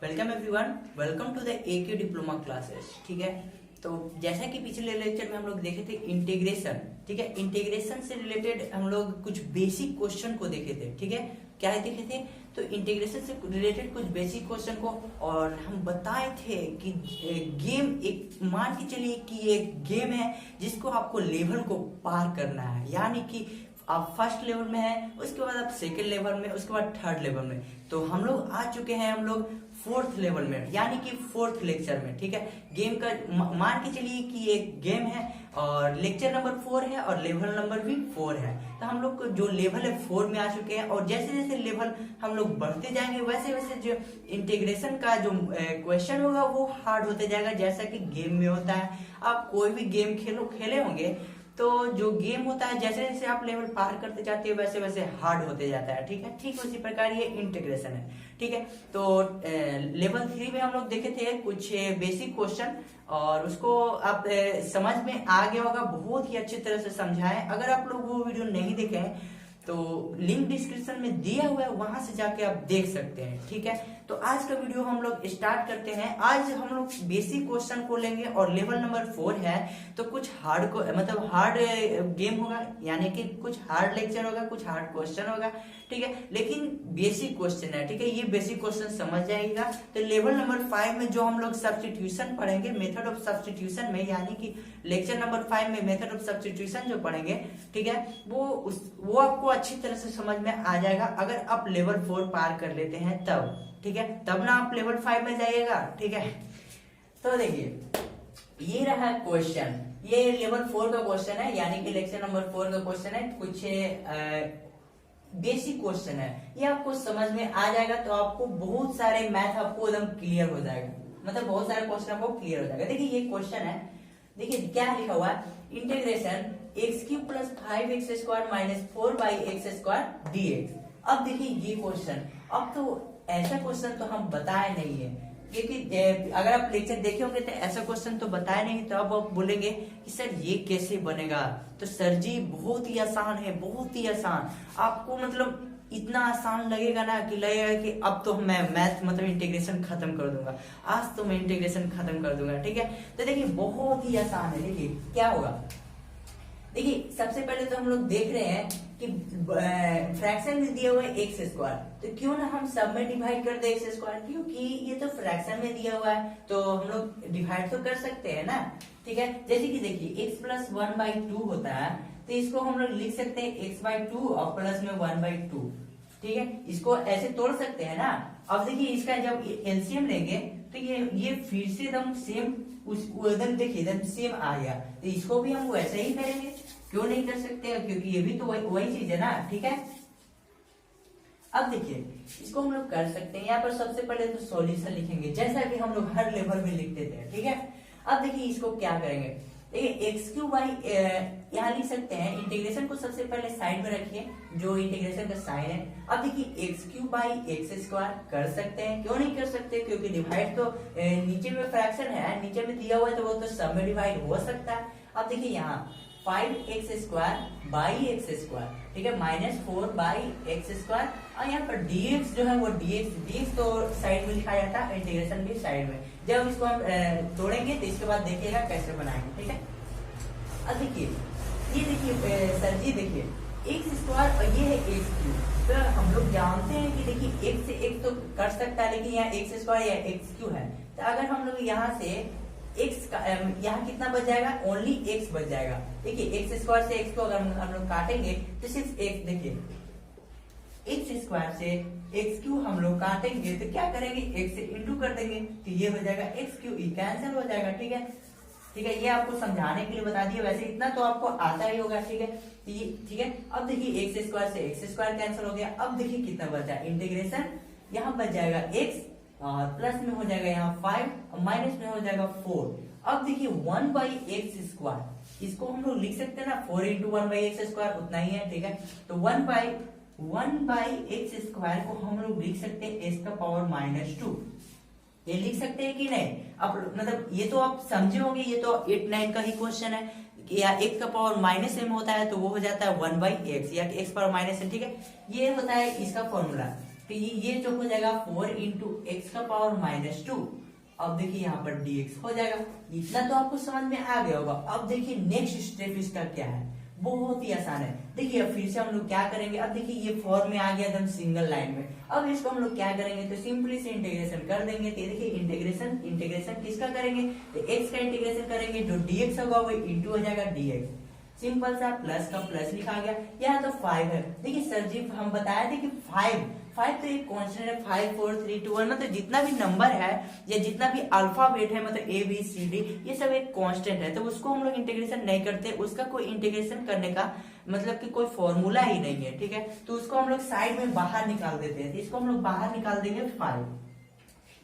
Welcome everyone, welcome to the AK diploma classes. ठीक है, तो जैसा कि पिछले लेक्चर में हम लोग देखे थे इंटीग्रेशन। ठीक है, इंटीग्रेशन से रिलेटेड हम लोग कुछ बेसिक क्वेश्चन को देखे थे। ठीक है, क्या देखे थे? तो इंटीग्रेशन से रिलेटेड कुछ बेसिक क्वेश्चन को, और हम बताए थे कि गेम एक मान के चलिए कि एक गेम है जिसको आपको लेवल को पार करना है, यानी कि आप फर्स्ट लेवल में है, उसके बाद आप सेकेंड लेवल में, उसके बाद थर्ड लेवल में। तो हम लोग आ चुके हैं हम लोग फोर्थ लेवल में, यानी कि फोर्थ लेक्चर में। ठीक है, गेम का मान के चलिए कि एक गेम है और लेक्चर नंबर 4 है और लेवल नंबर भी 4 है। तो हम लोग जो लेवल है 4 में आ चुके हैं, और जैसे जैसे लेवल हम लोग बढ़ते जाएंगे वैसे वैसे जो इंटीग्रेशन का जो क्वेश्चन होगा वो हार्ड होते जाएगा, जैसा कि गेम में होता है। आप कोई भी गेम खेले होंगे तो जो गेम होता है जैसे जैसे आप लेवल पार करते जाते हो वैसे वैसे हार्ड होते जाता है। ठीक है, ठीक उसी प्रकार ये इंटीग्रेशन है। ठीक है, तो लेवल 3 में हम लोग देखे थे कुछ बेसिक क्वेश्चन, और उसको आप समझ में आ गया होगा, बहुत ही अच्छी तरह से समझाएं। अगर आप लोग वो वीडियो नहीं देखे हैं तो लिंक डिस्क्रिप्शन में दिया हुआ है, वहां से जाके आप देख सकते हैं। ठीक है, तो आज का वीडियो हम लोग स्टार्ट करते हैं। आज हम लोग बेसिक क्वेश्चन को लेंगे और लेवल नंबर 4 है तो कुछ हार्ड को मतलब हार्ड गेम होगा, यानी कि कुछ हार्ड लेक्चर होगा, कुछ हार्ड क्वेश्चन होगा। ठीक है, लेकिन बेसिक क्वेश्चन है। ठीक है, ये बेसिक क्वेश्चन समझ जाएगा। तो लेवल नंबर 5 में जो हम लोग सब्स्टिट्यूशन पढ़ेंगे, मेथड ऑफ सब्स्टिट्यूशन में, यानी कि लेक्चर नंबर 5 में मेथड ऑफ सब्स्टिट्यूशन जो पढ़ेंगे, ठीक है, वो आपको अच्छी तरह से समझ में आ जाएगा अगर आप लेवल 4 पार कर लेते हैं तब। ठीक है, तब ना आप लेवल 5 में जाइएगा। ठीक है, तो देखिए ये रहा क्वेश्चन, ये लेवल 4 का क्वेश्चन है, यानी कि लेक्चर नंबर 4 का क्वेश्चन है। कुछ बेसिक क्वेश्चन है, ये आपको समझ में आ जाएगा तो आपको बहुत सारे मैथ आपको एकदम क्लियर हो जाएगा, मतलब बहुत सारे क्वेश्चन आपको क्लियर हो जाएगा। देखिए ये क्वेश्चन है, देखिए क्या लिखा हुआ है, integration x³ + 5x² - 4/x² dx। अब देखिए ये क्वेश्चन, अब तो ऐसा क्वेश्चन तो हम बताए नहीं है, क्योंकि अगर आप लेक्चर देखे होंगे तो ऐसा क्वेश्चन तो बताया नहीं। तो अब आप बोलेंगे कि सर ये कैसे बनेगा, तो सर जी बहुत ही आसान है, बहुत ही आसान। आपको मतलब इतना आसान लगेगा ना कि लगेगा कि अब तो मैं मैथ मतलब इंटीग्रेशन खत्म कर दूंगा, आज तो मैं इंटीग्रेशन खत्म कर दूंगा। ठीक है, तो देखिए बहुत ही आसान है। देखिए क्या होगा, देखिए सबसे पहले तो हम लोग देख रहे हैं कि फ्रैक्शन में दिया हुआ है x², तो क्यों ना हम सब में डिवाइड कर दे x², क्योंकि ये तो फ्रैक्शन में दिया हुआ है तो हम लोग डिवाइड तो कर सकते हैं ना। ठीक है, जैसे कि देखिए x + 1/2 होता है, तो इसको हम लोग लिख सकते हैं x/2 और प्लस में 1/2। ठीक है, इसको ऐसे तोड़ सकते हैं ना। अब देखिए इसका जब एलसीएम लेंगे तो ये फिर से एकदम सेम एकदम देखिए एकदम सेम आ गया, तो इसको भी हम वैसे ही करेंगे, क्यों नहीं कर सकते, क्योंकि ये भी तो वही चीज है ना। ठीक है, अब देखिए इसको हम लोग कर सकते हैं। यहाँ पर सबसे पहले तो सॉल्यूशन लिखेंगे, जैसा कि हम लोग हर लेवल में लिखते थे। ठीक है, अब देखिए इसको क्या करेंगे, देखिए x³ यहाँ लिख सकते हैं। इंटीग्रेशन को सबसे पहले साइड में रखिए, जो इंटीग्रेशन का साइन है। अब देखिए x³ कर सकते हैं, क्यों नहीं कर सकते, क्योंकि डिवाइड तो नीचे में फ्रैक्शन है, नीचे में दिया हुआ है तो वो तो सब में डिवाइड हो सकता है। अब देखिए यहाँ 5x² ठीक है, -4/x², और यहाँ पर dx जो है वो dx तो साइड में लिखा जाता है, इंटीग्रेशन भी साइड में। जब इसको हम तोड़ेंगे तो इसके बाद देखिएगा कैसे बनाएंगे। ठीक है, अब देखिए ये देखिए सर जी देखिए x² और ये है x³, तो हम लोग जानते हैं कि देखिए x से x तो कर सकता है, लेकिन यहाँ x² या x³ है, तो अगर हम लोग यहाँ से x का यहाँ कितना बच जाएगा, ओनली x बच जाएगा। देखिए x² से x को अगर हम लोग काटेंगे तो सिर्फ x, देखिए x² से x³ हम लोग काटेंगे तो क्या करेंगे, x से इंटू कर देंगे, तो ये हो जाएगा x³ कैंसिल हो जाएगा। ठीक है, ठीक है, ये आपको समझाने के लिए बता दिया, वैसे इतना तो आपको आता ही होगा। ठीक है, ये ठीक है। अब देखिए x² से x² कैंसिल हो गया। अब देखिए कितना बचा, इंटीग्रेशन यहाँ बच जाएगा x और प्लस में हो जाएगा यहाँ 5 और माइनस में हो जाएगा 4। अब देखिए 1/x², इसको हम लोग लिख सकते हैं ना, 4 × 1/x² उतना ही है। ठीक है, तो 1/x² को हम लोग लिख सकते हैं x⁻², ये लिख सकते हैं कि नहीं। अब मतलब ये तो आप समझे होंगे, ये तो 8, 9 का ही क्वेश्चन है, या x⁻m होता है तो वो हो जाता है 1/x या x⁻m। ठीक है, ये होता है इसका फॉर्मूला। तो ये जो हो जाएगा 4 इंटू एक्स का पावर -2। अब देखिए यहाँ पर dx हो जाएगा। इतना तो आपको समझ में आ गया होगा। अब देखिए नेक्स्ट स्टेप इसका क्या है, बहुत ही आसान है। देखिए अब फिर से हम लोग क्या करेंगे, अब देखिए ये फॉर्म में आ गया एकदम सिंगल लाइन में। अब इसको हम लोग क्या करेंगे, तो सिंपली से इंटीग्रेशन कर देंगे। तो देखिए इंटीग्रेशन किसका करेंगे, तो x का इंटीग्रेशन करेंगे, जो dx होगा वो इंटू हो जाएगा dx। सिंपल सा प्लस का प्लस लिखा गया। यहाँ तो 5 है। देखिए सर जी हम बताया थे कि 5 तो एक कांस्टेंट है, 5 4 3 2 1, मतलब जितना भी नंबर है या जितना भी अल्फाबेट है, मतलब ए बी सी डी, ये सब एक कांस्टेंट है। तो उसको हम लोग इंटीग्रेशन नहीं करते, उसका कोई इंटीग्रेशन करने का मतलब कि कोई फॉर्मूला ही नहीं है, ठीक है। तो उसको हम लोग साइड में बाहर निकाल देते हैं। तो इसको हम लोग बाहर निकाल देंगे 5।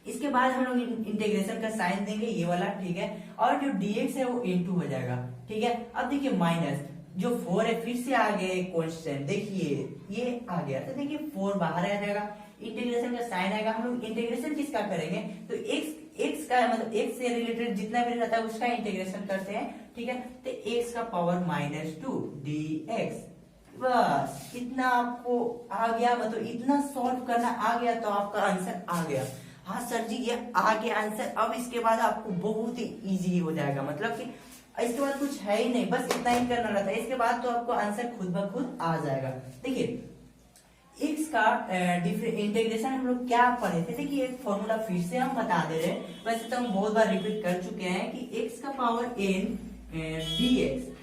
इसके बाद हम लोग इंटीग्रेशन का साइन देंगे ये वाला, ठीक है। और जो dx है वो इनटू हो जाएगा, ठीक है। अब देखिए माइनस जो 4 है फिर से आ गया कांस्टेंट, देखिए ये आ गया। तो देखिए 4 बाहर आ जाएगा, इंटीग्रेशन का साइन आएगा। हम लोग इंटीग्रेशन किसका करेंगे, तो x का मतलब x से रिलेटेड जितना भी रहता है उसका इंटीग्रेशन करते हैं, ठीक है। तो x का पावर -2 dx, बस इतना आपको आ गया, मतलब इतना सॉल्व करना आ गया तो आपका आंसर आ गया। हाँ सर जी ये आ गया आंसर। अब इसके बाद आपको बहुत ही इजी हो जाएगा, मतलब कि इसके बाद कुछ है ही नहीं, बस इतना ही करना रहता है। इसके बाद तो आपको आंसर खुद ब खुद आ जाएगा। देखिए x का इंटीग्रेशन हम लोग क्या पढ़े थे, देखिए एक फॉर्मूला फिर से हम बता दे रहे हैं, वैसे तो हम बहुत बार रिपीट कर चुके हैं कि x का पावर n dx,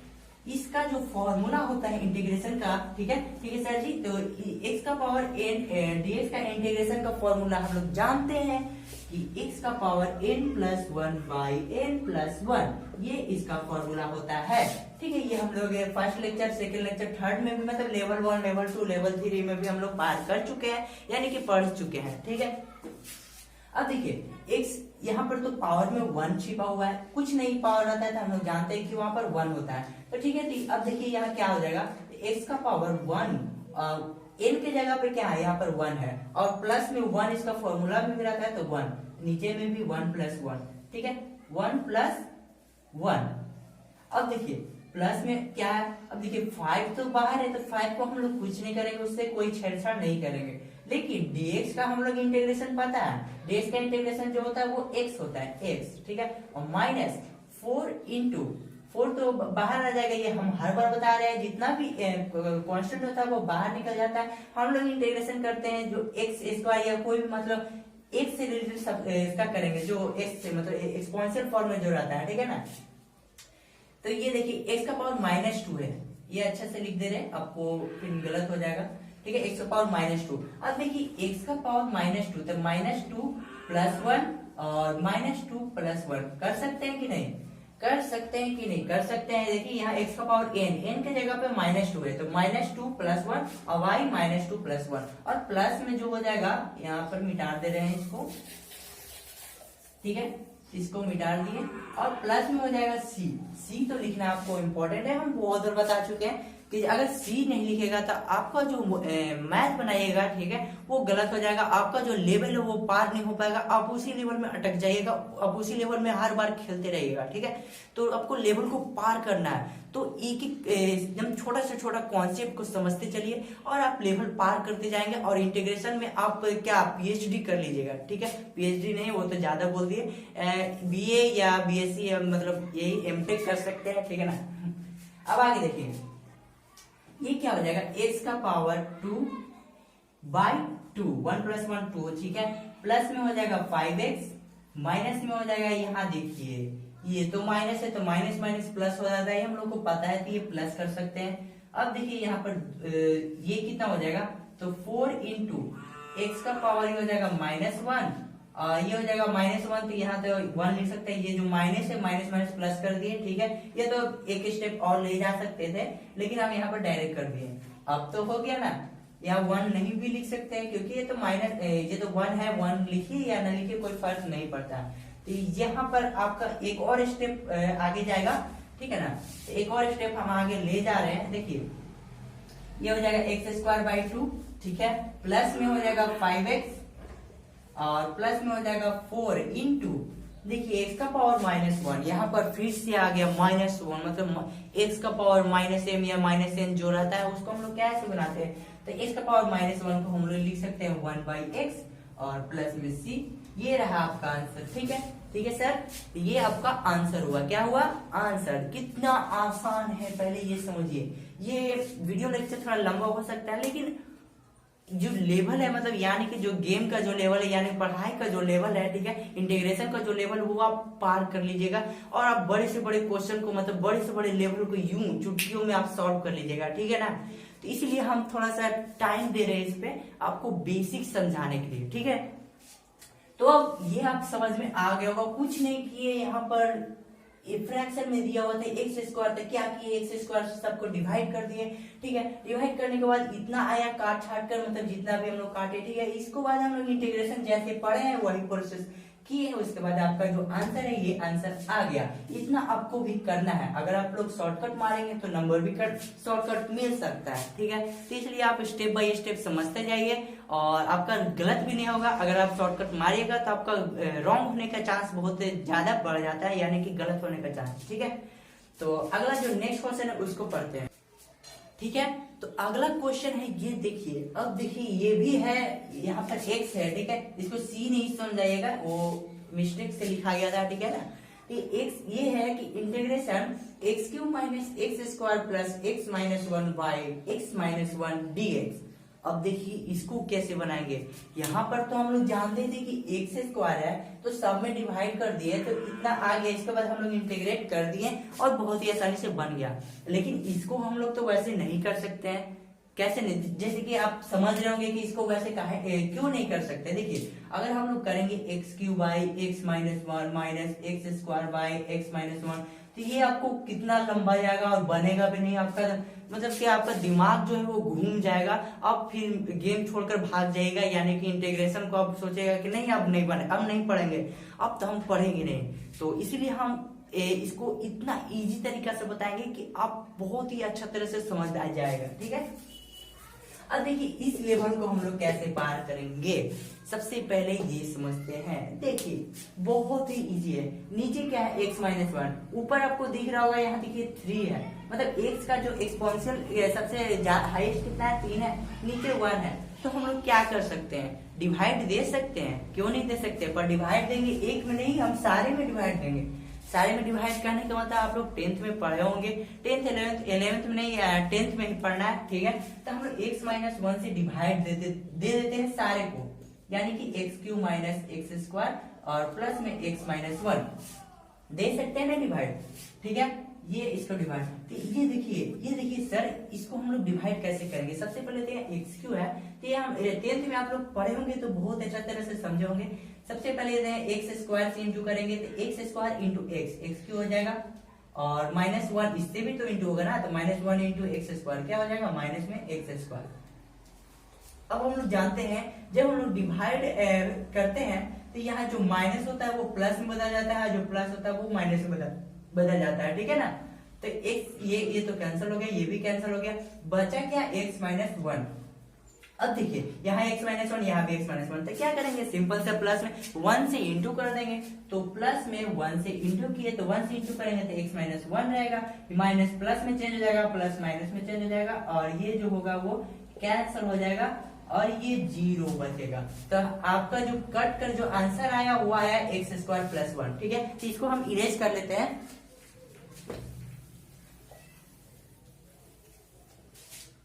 इसका जो फॉर्मूला होता है इंटीग्रेशन का, ठीक है सर जी। तो x का पावर n dx का इंटीग्रेशन का फॉर्मूला हम लोग जानते हैं कि x का power n plus 1 by n plus 1, ये इसका फॉर्मूला होता है, ठीक है। ये हम लोग first lecture, second lecture, third में भी, मतलब लेवल 1, लेवल 2, लेवल 3 में भी हम लोग पास कर चुके हैं, यानी कि पढ़ चुके हैं, ठीक है। अब देखिए x यहाँ पर तो पावर में 1 छिपा हुआ है, कुछ नहीं पावर रहता है तो हम लोग जानते हैं कि वहां पर 1 होता है, तो ठीक है। तो अब देखिए यहाँ क्या हो जाएगा, x का पावर 1, n के जगह पे क्या है, यहाँ पर 1 है, और प्लस में 1 इसका फॉर्मूला में भी रहता है, तो 1 नीचे में भी 1 प्लस 1, ठीक है, 1 प्लस 1। अब देखिए प्लस में क्या है, अब देखिए 5 तो बाहर है, तो 5 को हम लोग कुछ नहीं करेंगे, उससे कोई छेड़छाड़ नहीं करेंगे। लेकिन dx का हम लोग इंटीग्रेशन पता है, dx का इंटीग्रेशन जो होता है वो x होता है, x, ठीक है। और माइनस 4 इंटू 4 तो बाहर आ जाएगा, ये हम हर बार बता रहे हैं, जितना भी कांस्टेंट होता है वो बाहर निकल जाता है। हम लोग इंटीग्रेशन करते हैं जो x स्क्वायर या कोई भी मतलब x से रिलेटेड सब इसका करेंगे, जो x से मतलब एक्सपोनेंशियल फॉर्म में जो रहता है, ठीक है ना। तो ये देखिए x का पावर -2 है, ये अच्छा से लिख दे रहे हैं, आपको फिर गलत हो जाएगा, ठीक है। x का पावर -2। अब देखिए x का पावर -2, तो -2 प्लस 1 और -2 प्लस 1 कर सकते हैं कि नहीं, कर सकते हैं कि नहीं, कर सकते हैं। देखिए यहाँ x का पावर n के जगह पे -2 है, तो -2 प्लस 1 और y -2 प्लस 1, और प्लस में जो हो जाएगा यहाँ पर मिटा दे रहे हैं इसको, ठीक है, इसको मिटा दिए, और प्लस में हो जाएगा c तो लिखना आपको इम्पोर्टेंट है, हम बहुत बार बता चुके हैं कि अगर c नहीं लिखेगा तो आपका जो मैथ बनाइएगा, ठीक है, वो गलत हो जाएगा, आपका जो लेवल है वो पार नहीं हो पाएगा, आप उसी लेवल में अटक जाइएगा, आप उसी लेवल में हर बार खेलते रहिएगा, ठीक है। तो आपको लेवल को पार करना है, तो एक एक एकदम छोटा से छोटा कॉन्सेप्ट को समझते चलिए और आप लेवल पार करते जाएंगे, और इंटीग्रेशन में आप क्या पीएचडी कर लीजिएगा, ठीक है। पीएचडी नहीं, वो तो ज्यादा बोल दिए, बीए या बीएससी मतलब यही एमटेक कर सकते हैं, ठीक है ना। अब आगे देखिए ये क्या हो जाएगा, x का पावर 2 बाई 2, 1 प्लस 1 2, ठीक है, प्लस में हो जाएगा 5x, माइनस में हो जाएगा, यहाँ देखिए ये तो माइनस है, तो माइनस माइनस प्लस हो जाता है, हम लोग को पता है, तो ये प्लस कर सकते हैं। अब देखिए यहाँ पर ये कितना हो जाएगा, तो 4 इंटू एक्स का पावर ये हो जाएगा -1, ये हो जाएगा -1, तो यहाँ तो 1 लिख सकते हैं, ये जो माइनस है माइनस माइनस प्लस कर दिए, ठीक है। ये तो एक स्टेप और ले जा सकते थे, लेकिन हम यहाँ पर डायरेक्ट कर दिए। अब तो हो गया ना, यहाँ 1 नहीं भी लिख सकते हैं, क्योंकि ये तो माइनस, ये तो 1 है, 1 लिखिए या न लिखिए कोई फर्क नहीं पड़ता। तो यहाँ पर आपका एक और स्टेप आगे जाएगा, ठीक है ना। तो एक और स्टेप हम आगे ले जा रहे हैं, देखिए ये हो जाएगा x²/2, ठीक है, प्लस में हो जाएगा 5x, और प्लस में हो जाएगा 4 इंटू, देखिए x का पावर -1, यहाँ पर फिर से आ गया -1, मतलब x का पावर -m या -n जो रहता है उसको हम लोग कैसे बनाते हैं, तो x का पावर -1 को हम लोग लिख सकते हैं 1/x और प्लस में c। ये रहा आपका आंसर। ठीक है सर, ये आपका आंसर हुआ। क्या हुआ? आंसर। कितना आसान है पहले ये समझिए। ये वीडियो लेक्चर थोड़ा लंबा हो सकता है, लेकिन जो लेवल है, मतलब यानी कि जो गेम का जो लेवल है, यानी पढ़ाई का जो लेवल है, ठीक है, इंटीग्रेशन का जो लेवल, वो आप पार कर लीजिएगा और आप बड़े से बड़े क्वेश्चन को, मतलब बड़े से बड़े लेवल को यूं चुटकियों में आप सॉल्व कर लीजिएगा। ठीक है ना? तो इसलिए हम थोड़ा सा टाइम दे रहे हैं इस पे आपको बेसिक समझाने के लिए। ठीक है, तो अब ये आप समझ में आ गया होगा। कुछ नहीं किए, यहाँ पर फ्रैक्शन में दिया हुआ था एक्स स्क्वायर, तो क्या किए, एक्स स्क्वायर से सबको डिवाइड कर दिए। ठीक है, डिवाइड करने के बाद इतना आया काट छाट कर, मतलब जितना भी हम लोग काटे। ठीक है, इसको बाद हम लोग इंटीग्रेशन जैसे पढ़े हैं वही प्रोसेस किए, उसके बाद आपका जो आंसर है, ये आंसर आ गया। इतना आपको भी करना है। अगर आप लोग शॉर्टकट मारेंगे तो नंबर भी शॉर्टकट मिल सकता है। ठीक है, तो इसलिए आप स्टेप बाय स्टेप समझते जाइए और आपका गलत भी नहीं होगा। अगर आप शॉर्टकट मारिएगा तो आपका रॉन्ग होने का चांस बहुत ज्यादा बढ़ जाता है, यानी कि गलत होने का चांस। ठीक है, तो अगला जो नेक्स्ट क्वेश्चन है उसको पढ़ते हैं। ठीक है, तो अगला क्वेश्चन है, ये देखिए। अब देखिए, ये भी है, यहाँ पर x है। ठीक है, इसको c नहीं समझाइएगा, वो मिस्टेक से लिखा गया था। ठीक है ना? x ये है कि integration x³ - x² plus x - 1 by x - 1 dx। अब देखिए इसको कैसे बनाएंगे। यहाँ पर तो हम लोग जानते थे कि x² है, तो सब में डिवाइड कर दिए तो इतना आ गया। इसके बाद हम लोग इंटीग्रेट कर दिए और बहुत ही आसानी से बन गया। लेकिन इसको हम लोग तो वैसे नहीं कर सकते हैं। कैसे नहीं? जैसे कि आप समझ रहे होंगे कि इसको वैसे क्यों नहीं कर सकते। देखिए, अगर हम लोग करेंगे x³ by x - 1 minus x² by x - 1, तो ये आपको कितना लंबा जाएगा और बनेगा भी नहीं। आपका मतलब कि आपका दिमाग जो है वो घूम जाएगा। आप फिर गेम छोड़कर भाग जाएगा, यानी कि इंटीग्रेशन को आप सोचेगा कि नहीं अब नहीं बने, अब नहीं पढ़ेंगे, अब तो हम पढ़ेंगे नहीं। तो इसीलिए हम इसको इतना इजी तरीका से बताएंगे कि आप बहुत ही अच्छा तरह से समझ आ जाएगा। ठीक है, अब देखिए इस लेवल को हम लोग कैसे पार करेंगे। सबसे पहले ये समझते हैं। देखिए बहुत ही इजी है। नीचे क्या है? x - 1। ऊपर आपको दिख रहा होगा, यहाँ देखिए 3 है, मतलब x का जो एक्सपोनेंशियल सबसे हाईएस्ट कितना है? 3 है। नीचे 1 है। तो हम लोग क्या कर सकते हैं? डिवाइड दे सकते हैं, क्यों नहीं दे सकते। पर डिवाइड देंगे एक में नहीं, हम सारे में डिवाइड देंगे। सारे में डिवाइड करने का मतलब आप लोग 10th में पढ़े होंगे। 10th 11th में नहीं, 10th में ही पढ़ना है। ठीक है, तो हम लोग x - 1 से डिवाइड दे देते हैं सारे को, यानी कि x³ - x² और प्लस में x - 1 दे सकते हैं ना डिवाइड। ठीक है, ये इसको डिवाइड। तो ये देखिए सर, इसको हम लोग डिवाइड कैसे करेंगे। सबसे पहले तो x³ है, तो हम 10th में आप लोग पढ़े होंगे तो बहुत अच्छा तरह से समझे होंगे। सबसे पहले x² से इंटू करेंगे तो x² इंटू x³ हो जाएगा, और -1 इससे भी तो इंटू होगा ना, तो -1 इंटू x² क्या हो जाएगा? माइनस में x²। अब हम लोग जानते हैं जब हम लोग डिवाइड करते हैं तो यहाँ जो माइनस होता है वो प्लस में बदल जाता है, जो प्लस होता है वो माइनस में बदल जाता है। ठीक है ना? तो x ये तो कैंसिल हो गया, ये भी कैंसिल हो गया, बचा क्या? x - 1। अब देखिए यहाँ x - 1, यहाँ भी x - 1, तो क्या करेंगे? सिंपल से प्लस में 1 से इंटू कर देंगे। तो प्लस में 1 से इंटू किए तो 1 से इंटू करेंगे तो x - 1 रहेगा, माइनस प्लस में चेंज हो जाएगा, प्लस माइनस में चेंज हो जाएगा, और ये जो होगा वो कैंसिल हो जाएगा और ये 0 बचेगा। तो आपका जो कट कर जो आंसर आया वो आया x² + 1। ठीक है, तो इसको हम इरेज कर लेते हैं।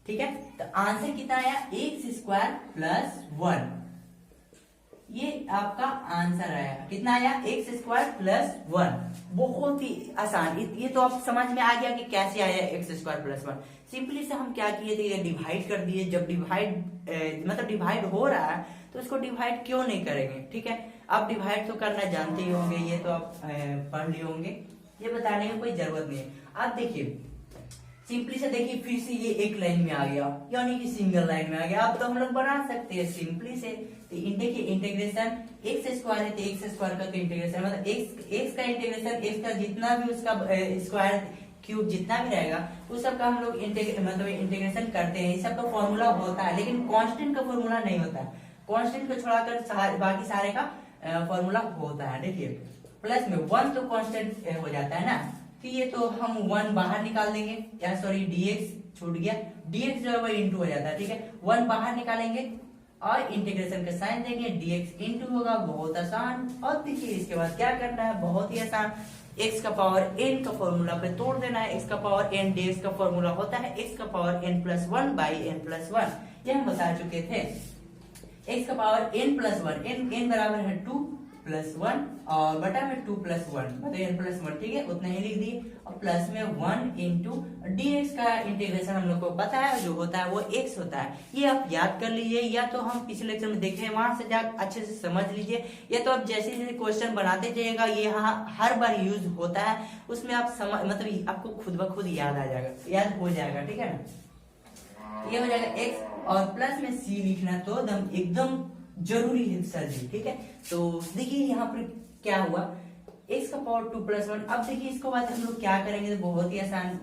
ठीक है, तो आंसर कितना आया? x² + 1। ये आपका आंसर आया। कितना आया? x² + 1। बहुत ही आसान। ये तो आप समझ में आ गया कि कैसे आया x² + 1। सिंपली से हम क्या किए थे? ये डिवाइड कर दिए। जब डिवाइड मतलब डिवाइड हो रहा है तो उसको डिवाइड क्यों नहीं करेंगे। ठीक है, आप डिवाइड तो करना जानते ही होंगे, ये तो आप पढ़ लिए होंगे, ये बताने की कोई जरूरत नहीं है। आप देखिए सिंपली से, देखिए फिर से ये एक लाइन में आ गया, यानी कि सिंगल लाइन में आ गया। अब तो हम लोग बना सकते हैं सिंपली से। देखिए इंटीग्रेशन x² है तो x² का तो इंटीग्रेशन मतलब x का इंटीग्रेशन, x का जितना भी उसका स्क्वायर क्यूब जितना भी रहेगा उस सब का हम लोग मतलब इंटीग्रेशन करते हैं। इस सब का फॉर्मूला होता है, लेकिन कांस्टेंट का फॉर्मूला नहीं होता है। कांस्टेंट को छोड़ाकर बाकी सारे का फॉर्मूला होता है। देखिए प्लस में 1 तो कांस्टेंट हो जाता है ना, तो ये तो हम 1 बाहर निकाल देंगे, या सॉरी dx छूट गया, dx जो है वो इंटू हो जाता है, ठीक है। 1 बाहर निकालेंगे और इंटीग्रेशन का साइन देंगे, dx इंटू होगा, बहुत आसान। और देखिए इसके बाद क्या करना है, बहुत ही आसान, x का पावर n का फॉर्मूला पे तोड़ देना है। x का पावर n dx का फॉर्मूला होता है x का power n plus 1 by n plus 1, ये हम बता चुके थे। x का पावर n प्लस 1, n बराबर है 2 प्लस 1 और बटा में 2 प्लस 1 मतलब n प्लस 1, ठीक है, उतना ही लिख दिए। और प्लस में 1 इंटू dx का इंटीग्रेशन हम लोग को पता है जो होता है वो x होता है। ये आप याद कर लीजिए, या तो हम पिछले लेक्चर में देखे वहां से जा अच्छे से समझ लीजिए, या तो आप जैसे जैसे क्वेश्चन बनाते जाइएगा, ये यहाँ हर बार यूज होता है, उसमें आप समझ मतलब आपको खुद ब खुद याद आ जाएगा, याद हो जाएगा, ठीक है ना। ये हो जाएगा x और प्लस में c लिखना तो एकदम जरूरी है सर जी, ठीक है। तो देखिए यहाँ पर क्या हुआ, x का पावर 2 प्लस 1। अब देखिए इसको बाद हम लोग क्या करेंगे, तो बहुत ही आसान,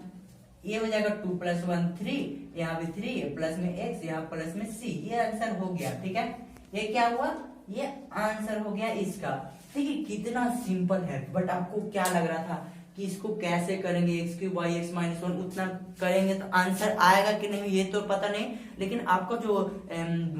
ये हो जाएगा 2 प्लस 1 3, यहाँ पे 3 प्लस में x, यहाँ प्लस में c, ये आंसर हो गया, ठीक है। ये क्या हुआ, ये आंसर हो गया इसका। देखिए कितना सिंपल है, बट आपको क्या लग रहा था कि इसको कैसे करेंगे, x cube by x minus 1 उतना करेंगे तो आंसर आएगा कि नहीं ये तो पता नहीं, लेकिन आपका जो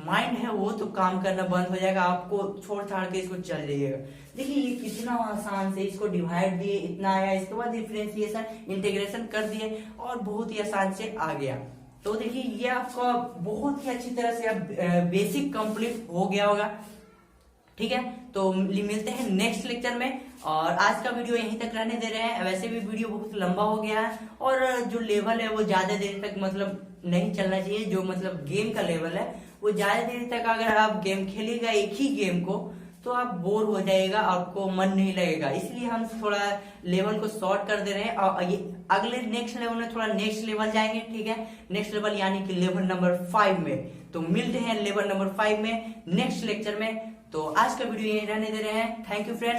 माइंड है वो तो काम करना बंद हो जाएगा, आपको छोड़ छाड़ के इसको चल जाइएगा। देखिए ये कितना आसान से इसको डिवाइड दिए, इतना आया, इसके बाद डिफरेंशिएशन इंटीग्रेशन कर दिए और बहुत ही आसान से आ गया। तो देखिए ये आपका बहुत ही अच्छी तरह से बेसिक कंप्लीट हो गया होगा, ठीक है। तो मिलते हैं नेक्स्ट लेक्चर में, और आज का वीडियो यहीं तक रहने दे रहे हैं। वैसे भी वीडियो बहुत लंबा हो गया है और जो लेवल है वो ज्यादा देर तक मतलब नहीं चलना चाहिए, जो मतलब गेम का लेवल है वो ज्यादा देर तक अगर आप गेम खेलिएगा एक ही गेम को तो आप बोर हो जाएगा, आपको मन नहीं लगेगा, इसलिए हम थोड़ा लेवल को शॉर्ट कर दे रहे हैं। और ये अगले नेक्स्ट लेवल में थोड़ा नेक्स्ट लेवल जाएंगे, ठीक है, नेक्स्ट लेवल यानी कि लेवल नंबर 5 में। तो मिलते हैं लेवल नंबर 5 में नेक्स्ट लेक्चर में। तो आज का वीडियो यहीं रहने दे रहे हैं। Thank you friends.